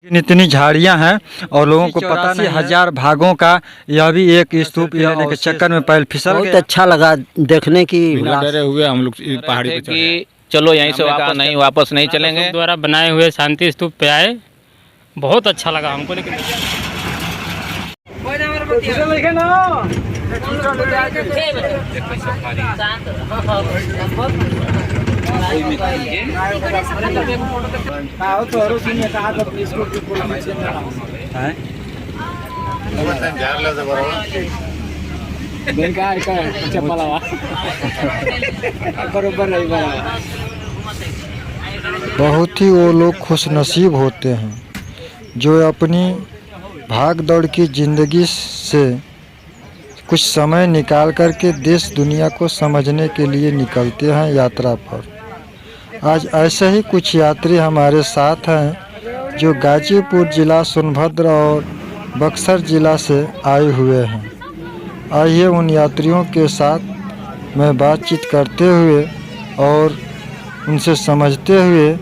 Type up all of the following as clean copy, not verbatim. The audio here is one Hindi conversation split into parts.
इतनी झाड़ियां हैं और लोगों को पता नहीं 1000 भागों का यह भी एक स्तूप लेने के चक्कर में पैर फिसल बहुत गया। अच्छा लगा देखने की। बिना डरे हुए हम लोग पहाड़ी पे चढ़े। कि चलो यहीं से वापस नहीं चलेंगे। द्वारा बनाए हुए शांति स्तूप पे आए, बहुत अच्छा लगा हमको। लेकिन बहुत ही वो लोग खुशनसीब होते हैं जो अपनी भाग दौड़ की ज़िंदगी से कुछ समय निकाल करके देश दुनिया को समझने के लिए निकलते हैं यात्रा पर। आज ऐसे ही कुछ यात्री हमारे साथ हैं जो गाजीपुर ज़िला सोनभद्र और बक्सर ज़िला से आए हुए हैं। आइए उन यात्रियों के साथ मैं बातचीत करते हुए और उनसे समझते हुए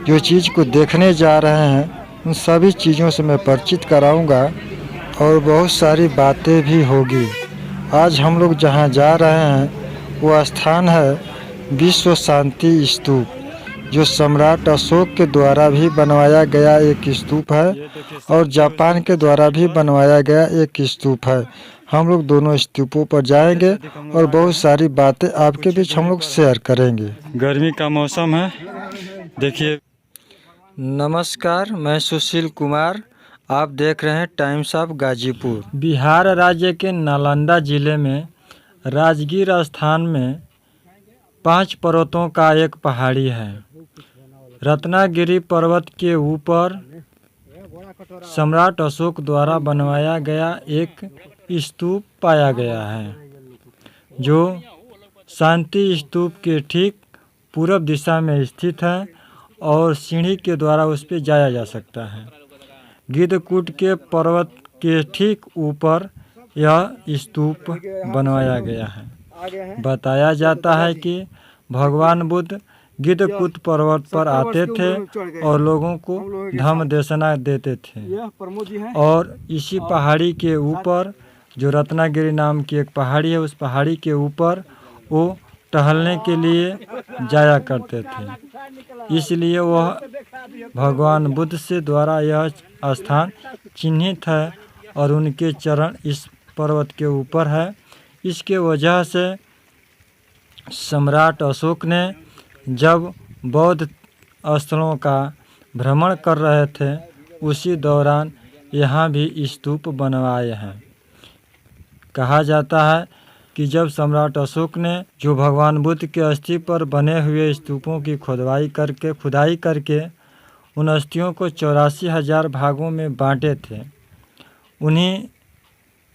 जो चीज़ को देखने जा रहे हैं उन सभी चीज़ों से मैं परिचित कराऊंगा और बहुत सारी बातें भी होगी। आज हम लोग जहां जा रहे हैं वो स्थान है विश्व शांति स्तूप, जो सम्राट अशोक के द्वारा भी बनवाया गया एक स्तूप है और जापान के द्वारा भी बनवाया गया एक स्तूप है। हम लोग दोनों स्तूपों पर जाएंगे और बहुत सारी बातें आपके बीच हम लोग शेयर करेंगे। गर्मी का मौसम है, देखिए। नमस्कार, मैं सुशील कुमार, आप देख रहे हैं टाइम्स ऑफ गाजीपुर। बिहार राज्य के नालंदा जिले में राजगीर स्थान में 5 पर्वतों का एक पहाड़ी है। रत्नागिरी पर्वत के ऊपर सम्राट अशोक द्वारा बनवाया गया एक स्तूप पाया गया है, जो शांति स्तूप के ठीक पूर्व दिशा में स्थित है और सीढ़ी के द्वारा उस पर जाया जा सकता है। गिद्धकूट के पर्वत के ठीक ऊपर यह स्तूप बनवाया गया है। बताया जाता है कि भगवान बुद्ध गिद्धकूट पर्वत पर आते थे और लोगों को धम्म देशना देते थे, और इसी पहाड़ी के ऊपर जो रत्नागिरी नाम की एक पहाड़ी है, उस पहाड़ी के ऊपर वो टहलने के लिए जाया करते थे। इसलिए वह भगवान बुद्ध से द्वारा यह स्थान चिन्हित है और उनके चरण इस पर्वत के ऊपर है। इसके वजह से सम्राट अशोक ने जब बौद्ध स्थलों का भ्रमण कर रहे थे उसी दौरान यहाँ भी स्तूप बनवाए हैं। कहा जाता है कि जब सम्राट अशोक ने जो भगवान बुद्ध के अस्थि पर बने हुए स्तूपों की खुदाई करके उन अस्थियों को 84,000 भागों में बांटे थे, उन्हीं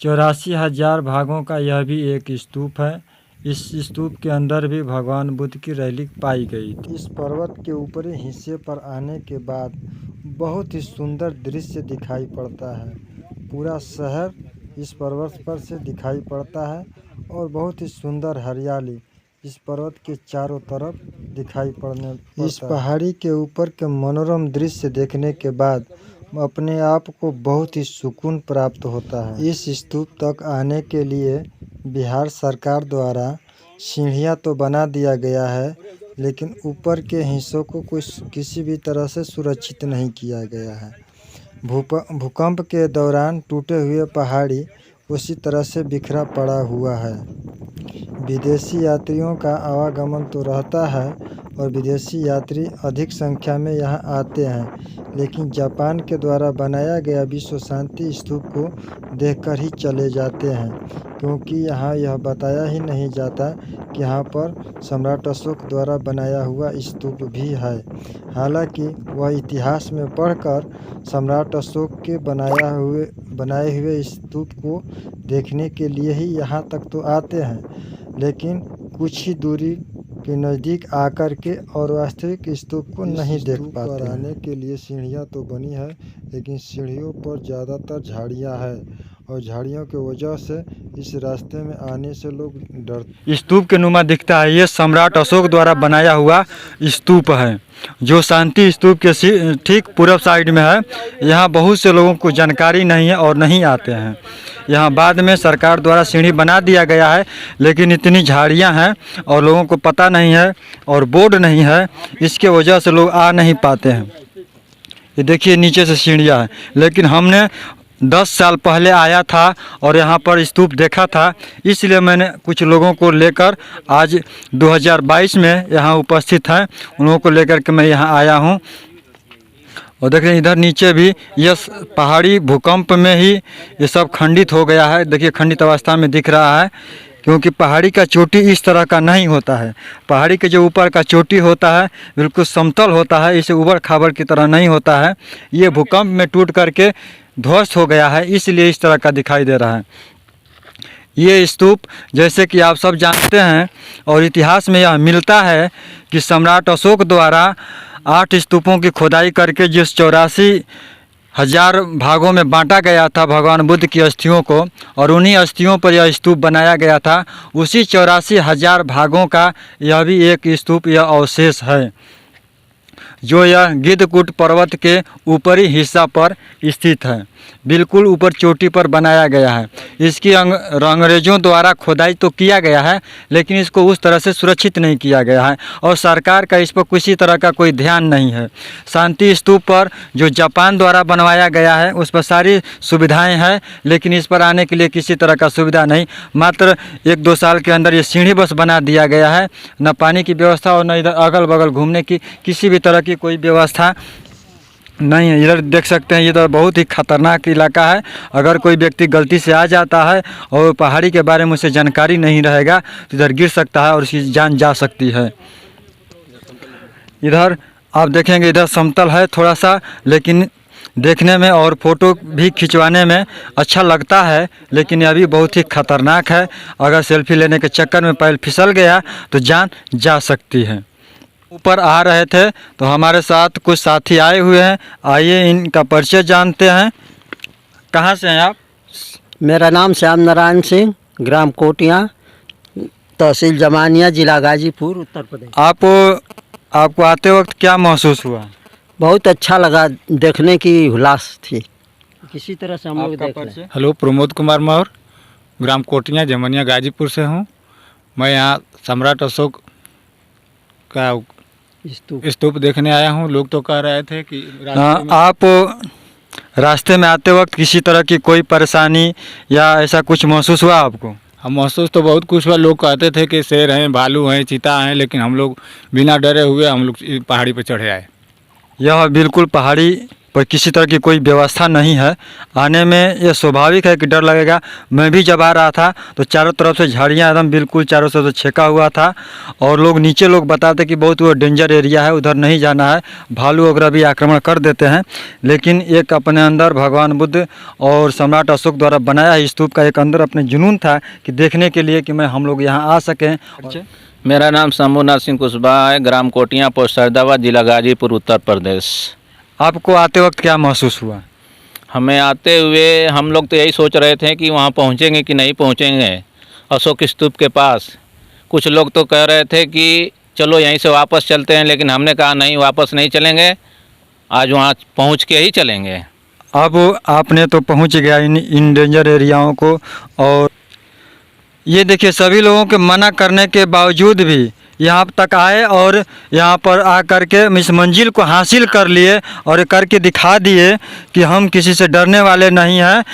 84,000 भागों का यह भी एक स्तूप है। इस स्तूप के अंदर भी भगवान बुद्ध की रैलिक पाई गई थी। इस पर्वत के ऊपरी हिस्से पर आने के बाद बहुत ही सुंदर दृश्य दिखाई पड़ता है। पूरा शहर इस पर्वत पर से दिखाई पड़ता है और बहुत ही सुंदर हरियाली इस पर्वत के चारों तरफ दिखाई पड़ने पड़ता है। इस पहाड़ी के ऊपर के मनोरम दृश्य देखने के बाद अपने आप को बहुत ही सुकून प्राप्त होता है। इस स्तूप तक आने के लिए बिहार सरकार द्वारा सीढ़ियां तो बना दिया गया है, लेकिन ऊपर के हिस्सों को किसी भी तरह से सुरक्षित नहीं किया गया है। भूकंप के दौरान टूटे हुए पहाड़ी उसी तरह से बिखरा पड़ा हुआ है। विदेशी यात्रियों का आवागमन तो रहता है और विदेशी यात्री अधिक संख्या में यहाँ आते हैं, लेकिन जापान के द्वारा बनाया गया विश्व शांति स्तूप को देखकर ही चले जाते हैं, क्योंकि यहाँ यह बताया ही नहीं जाता कि यहाँ पर सम्राट अशोक द्वारा बनाया हुआ स्तूप भी है। हालांकि वह इतिहास में पढ़कर सम्राट अशोक के बनाए हुए स्तूप को देखने के लिए ही यहाँ तक तो आते हैं, लेकिन कुछ ही दूरी के नज़दीक आकर के और वास्तविक स्तूप को नहीं देख पाते। आने के लिए सीढ़ियाँ तो बनी है, लेकिन सीढ़ियों पर ज़्यादातर झाड़ियाँ है और झाड़ियों की वजह से इस रास्ते में आने से लोग डर। स्तूप के नुमा दिखता है। ये सम्राट अशोक द्वारा बनाया हुआ स्तूप है जो शांति स्तूप के ठीक पूर्व साइड में है। यहाँ बहुत से लोगों को जानकारी नहीं है और नहीं आते हैं। यहाँ बाद में सरकार द्वारा सीढ़ी बना दिया गया है, लेकिन इतनी झाड़ियाँ हैं और लोगों को पता नहीं है और बोर्ड नहीं है, इसके वजह से लोग आ नहीं पाते हैं। ये देखिए नीचे से सीढ़ियाँ हैं, लेकिन हमने 10 साल पहले आया था और यहाँ पर स्तूप देखा था, इसलिए मैंने कुछ लोगों को लेकर आज 2022 में यहाँ उपस्थित हैं, उन लोगों को लेकर के मैं यहाँ आया हूँ। और देखें इधर नीचे भी यह पहाड़ी भूकंप में ही ये सब खंडित हो गया है। देखिए खंडित अवस्था में दिख रहा है, क्योंकि पहाड़ी का चोटी इस तरह का नहीं होता है। पहाड़ी के जो ऊपर का चोटी होता है बिल्कुल समतल होता है, इसे उबड़ खाबड़ की तरह नहीं होता है। ये भूकंप में टूट करके ध्वस्त हो गया है, इसलिए इस तरह का दिखाई दे रहा है। ये स्तूप जैसे कि आप सब जानते हैं और इतिहास में यह मिलता है कि सम्राट अशोक द्वारा 8 स्तूपों की खुदाई करके जिस 84,000 भागों में बांटा गया था भगवान बुद्ध की अस्थियों को, और उन्हीं अस्थियों पर यह स्तूप बनाया गया था। उसी 84,000 भागों का यह भी एक स्तूप यह अवशेष है, जो यह गिद्धकूट पर्वत के ऊपरी हिस्सा पर स्थित है। बिल्कुल ऊपर चोटी पर बनाया गया है। इसकी अंग्रेजों द्वारा खुदाई तो किया गया है, लेकिन इसको उस तरह से सुरक्षित नहीं किया गया है और सरकार का इस पर किसी तरह का कोई ध्यान नहीं है। शांति स्तूप पर जो जापान द्वारा बनवाया गया है उस पर सारी सुविधाएं हैं, लेकिन इस पर आने के लिए किसी तरह का सुविधा नहीं। मात्र 1-2 साल के अंदर ये सीढ़ी बस बना दिया गया है, न पानी की व्यवस्था और न इधर अगल बगल घूमने की किसी भी तरह की कोई व्यवस्था नहीं है। इधर देख सकते हैं, इधर बहुत ही खतरनाक इलाका है। अगर कोई व्यक्ति गलती से आ जाता है और पहाड़ी के बारे में उसे जानकारी नहीं रहेगा तो इधर गिर सकता है और उसकी जान जा सकती है। इधर आप देखेंगे इधर समतल है थोड़ा सा, लेकिन देखने में और फ़ोटो भी खिंचवाने में अच्छा लगता है, लेकिन यह भी बहुत ही खतरनाक है। अगर सेल्फी लेने के चक्कर में पैर फिसल गया तो जान जा सकती है। ऊपर आ रहे थे तो हमारे साथ कुछ साथी आए हुए हैं, आइए इनका परिचय जानते हैं। कहाँ से हैं आप? मेरा नाम श्याम नारायण सिंह, ग्राम कोटियाँ, तहसील जमानिया, जिला गाजीपुर, उत्तर प्रदेश। आपको आते वक्त क्या महसूस हुआ? बहुत अच्छा लगा, देखने की हुलास थी, किसी तरह से हम लोग देख रहे। हेलो, प्रमोद कुमार मौर्य, ग्राम कोटियाँ, जमनिया, गाजीपुर से हूँ। मैं यहाँ सम्राट अशोक का स्तूप देखने आया हूँ। लोग तो कह रहे थे कि आप रास्ते में आते वक्त किसी तरह की कोई परेशानी या ऐसा कुछ महसूस हुआ आपको? हम महसूस तो बहुत कुछ हुआ। लोग कहते थे कि शेर हैं, भालू हैं, चीता हैं, लेकिन हम लोग बिना डरे हुए हम लोग पहाड़ी पर चढ़े आए। यह बिल्कुल पहाड़ी पर किसी तरह की कोई व्यवस्था नहीं है। आने में यह स्वाभाविक है कि डर लगेगा। मैं भी जब आ रहा था तो चारों तरफ से झाड़ियाँ एकदम बिल्कुल चारों तरफ से छेका हुआ था, और लोग नीचे लोग बताते कि बहुत वो डेंजर एरिया है, उधर नहीं जाना है, भालू वगैरह भी आक्रमण कर देते हैं। लेकिन एक अपने अंदर भगवान बुद्ध और सम्राट अशोक द्वारा बनाया स्तूप का एक अंदर अपने जुनून था कि देखने के लिए कि हम लोग यहाँ आ सकें। मेरा नाम शंभुनाथ सिंह कुशवाहा है, ग्राम कोटियाँ, पोस्ट सरदाबाद, जिला गाजीपुर, उत्तर प्रदेश। आपको आते वक्त क्या महसूस हुआ? हमें आते हुए हम लोग तो यही सोच रहे थे कि वहाँ पहुँचेंगे कि नहीं पहुँचेंगे अशोक स्तूप के पास। कुछ लोग तो कह रहे थे कि चलो यहीं से वापस चलते हैं, लेकिन हमने कहा नहीं, वापस नहीं चलेंगे, आज वहाँ पहुँच के ही चलेंगे। अब आपने तो पहुँच गया इन डेंजर एरियाओं को, और ये देखिए सभी लोगों के मना करने के बावजूद भी यहाँ तक आए और यहाँ पर आकर के इस मंजिल को हासिल कर लिए और करके दिखा दिए कि हम किसी से डरने वाले नहीं हैं।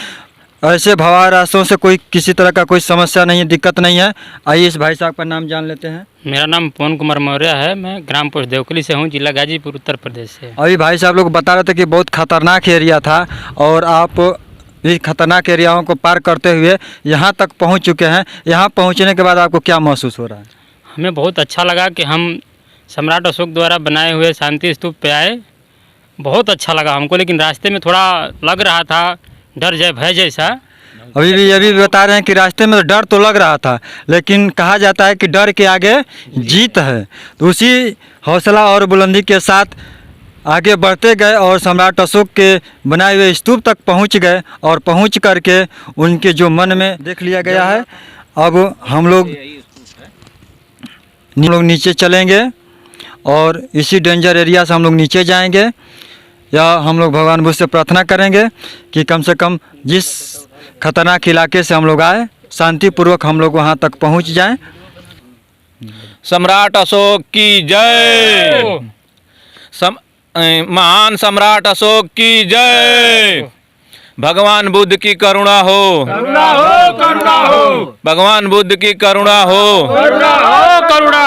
ऐसे भवा रास्तों से कोई किसी तरह का कोई समस्या नहीं है, दिक्कत नहीं है। आइए इस भाई साहब का नाम जान लेते हैं। मेरा नाम पवन कुमार मौर्य है, मैं ग्राम पोस्ट देवकली से हूँ, जिला गाजीपुर, उत्तर प्रदेश से। अभी भाई साहब लोग बता रहे थे कि बहुत खतरनाक एरिया था और आप इस खतरनाक एरियाओं को पार करते हुए यहाँ तक पहुँच चुके हैं। यहाँ पहुँचने के बाद आपको क्या महसूस हो रहा है? हमें बहुत अच्छा लगा कि हम सम्राट अशोक द्वारा बनाए हुए शांति स्तूप पे आए। बहुत अच्छा लगा हमको, लेकिन रास्ते में थोड़ा लग रहा था डर भय जैसा। अभी भी ये भी बता रहे हैं कि रास्ते में डर तो लग रहा था, लेकिन कहा जाता है कि डर के आगे जीत है। तो उसी हौसला और बुलंदी के साथ आगे बढ़ते गए और सम्राट अशोक के बनाए हुए स्तूप तक पहुंच गए और पहुंच करके उनके जो मन में देख लिया गया है। अब हम लोग नीचे चलेंगे और इसी डेंजर एरिया से हम लोग नीचे जाएंगे, या हम लोग भगवान बुद्ध से प्रार्थना करेंगे कि कम से कम जिस खतरनाक इलाके से हम लोग आए शांतिपूर्वक हम लोग वहाँ तक पहुँच जाएं। सम्राट अशोक की जय। महान सम्राट अशोक की जय। भगवान बुद्ध की करुणा हो, करुणा हो, करुणा हो। भगवान बुद्ध की करुणा हो, करुणा हो, करुणा